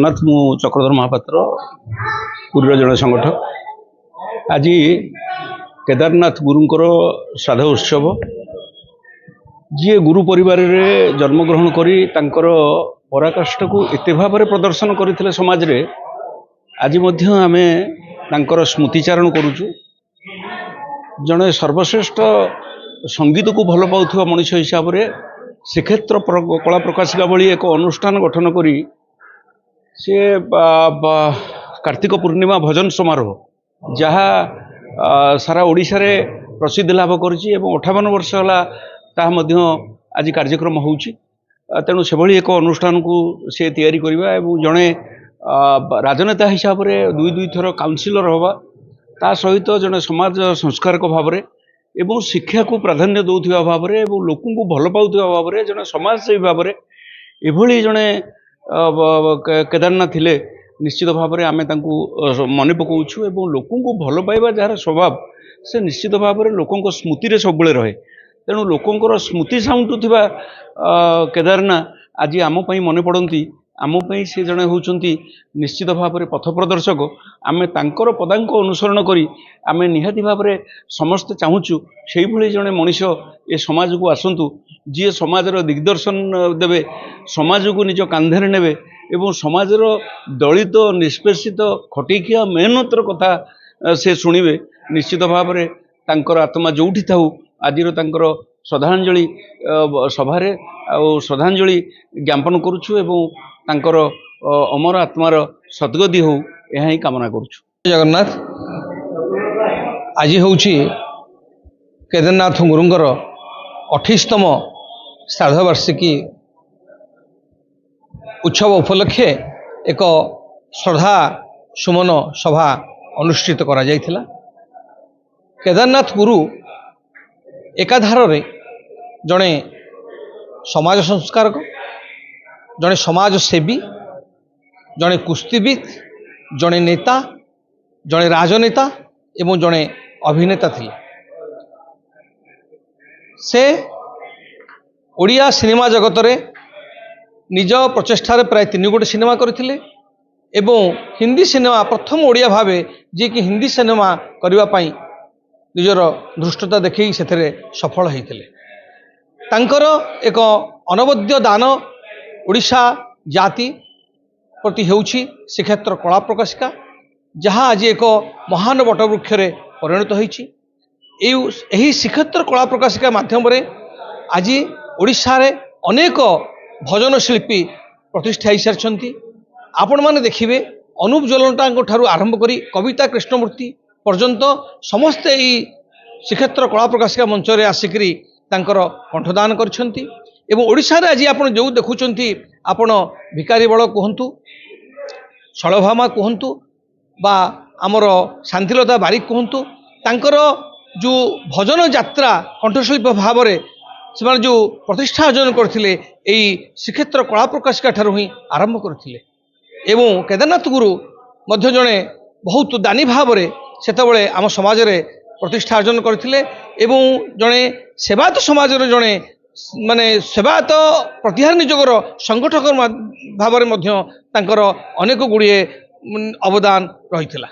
नाथ मु चक्रधर महापात्र पुरीर जड़े संगठक आज केदारनाथ गुरुंकर श्राद्ध उत्सव जी गुरु परिवार रे जन्मग्रहण करी तांकर पराकाष्ठ को एते भाव प्रदर्शन करते समाज रे आज आमे तांकर स्मृतिचारण करुचु। जड़े सर्वश्रेष्ठ संगीत को भल पाउथुवा मनुष्य हिसाब से श्रीक्षेत्र कला प्रकाशिका भली एक अनुष्ठान गठन करी से कार्तिक पूर्णिमा भजन समारोह जहाँ सारा ओडिशा रे प्रसिद्धि लाभ करिछि एवं 58 वर्ष होला ताहा मध्य आज कार्यक्रम होउछि। तेणु से भली एक अनुष्ठान को से तैयारी करिबा एवं जड़े राजनेता हिसाब से दुई थर काउंसिलर हवा ता सहित जड़े समाज संस्कारक भाव में एवं शिक्षा को प्राधान्य दौथिबा भाव में एवं लोकों को भल पाउथिबा भाव में जड़े समाजसेवी भाव में एभली जड़े केदारनाथ थिले निश्चित भाव में आमे तांकु मने पकाउछु एवं लोकों को भल पाइबा जार स्वभाव से निश्चित भाव में लोकों स्मृति रे सबुले रहे। तेणु लोकों स्मृति साउंटुथिबा केदारनाथ आज आम पई मने पड़ती आम पई से जड़े होउचंती निश्चित भाव में पथ प्रदर्शक आमे तांकर पदांक अनुसरण करी आमे निहाती भाव में समस्त चाहूचु से भली जड़े मनीष ए समाज को आसंतु जी समाजर दिग्दर्शन देवे समाज को निज कांधे नेबे एवं समाजर दलित निष्पेषित खटिकिया मेहनतर कथा से शुणिबे। निश्चित भाव में तांकर आत्मा जोठी थाउ आज श्रद्धांजलि सभारे श्रद्धांजलि ज्ञापन करुछु एवं तांकर अमर आत्मार सद्गति हो यह ही कामना करुछु। जगन्नाथ आज होउछि केदारनाथ गुरुंकर 28तम श्राद्ध वार्षिकी उत्सव उपलक्षे एक श्रद्धा सुमन सभा अनुष्ठित करा जायथिला। केदारनाथ गुरु एकाधार रे जड़े समाज संस्कारक जड़े समाज सेवी जड़े कुस्तीविद जड़े नेता जड़े राजनेता एवं जड़े अभिनेता थिले। से ओडिया सिनेमा जगत रे निज प्रचेष्टार प्राय 3 गोटे सिनेमा करथिले एवं हिंदी सिनेमा प्रथम ओडिया भावे जे कि हिंदी सिनेमा करबा पई निजर धृष्टता देखि सेथरे सफल होइथिले। तांकर एक अनवद्य दान ओडिशा जाति प्रति हेउछि श्रीक्षेत्र कला प्रकाशिका जहाँ आज एक महान बटवृक्ष रे परिणत होइछि। एही श्रीक्षेत्र कला प्रकाशिका माध्यम रे आज ओडिशा रे अनेक भजन शिल्पी प्रतिष्ठा होइसारछंती। आपण माने देखिबे अनूप जलंटांको ठारू आरंभ करी कविता कृष्णमूर्ति पर्यंत समस्ते ई श्रीक्षेत्र कला प्रकाशिका मंच रे आसिकरी तांकर कंठदान करछंती एवं ओडिशा रे आज आपण जो देखुचंती आपण भिकारी बळ कहंतु सळभामा कहंतु बा आमर शांतिलता बारिक कहंतु तांकर जो भजन यात्रा कंठशिल्प भाव में से जो प्रतिष्ठा अर्जन करथिले एई श्रीक्षेत्र कला प्रकाशिका ठारू ही आरंभ करथिले एवं केदारनाथ गुरु मध्य जड़े बहुत दानी भाव में सेतबळे आम समाज रे प्रतिष्ठा अर्जन करथिले एवं जड़े सेवायत समाज रे जड़े माने सेवायत प्रतिहार निजोगर संगठक भाव में मध्य तांकर अनेक गुड़िए अवदान रहिथिला।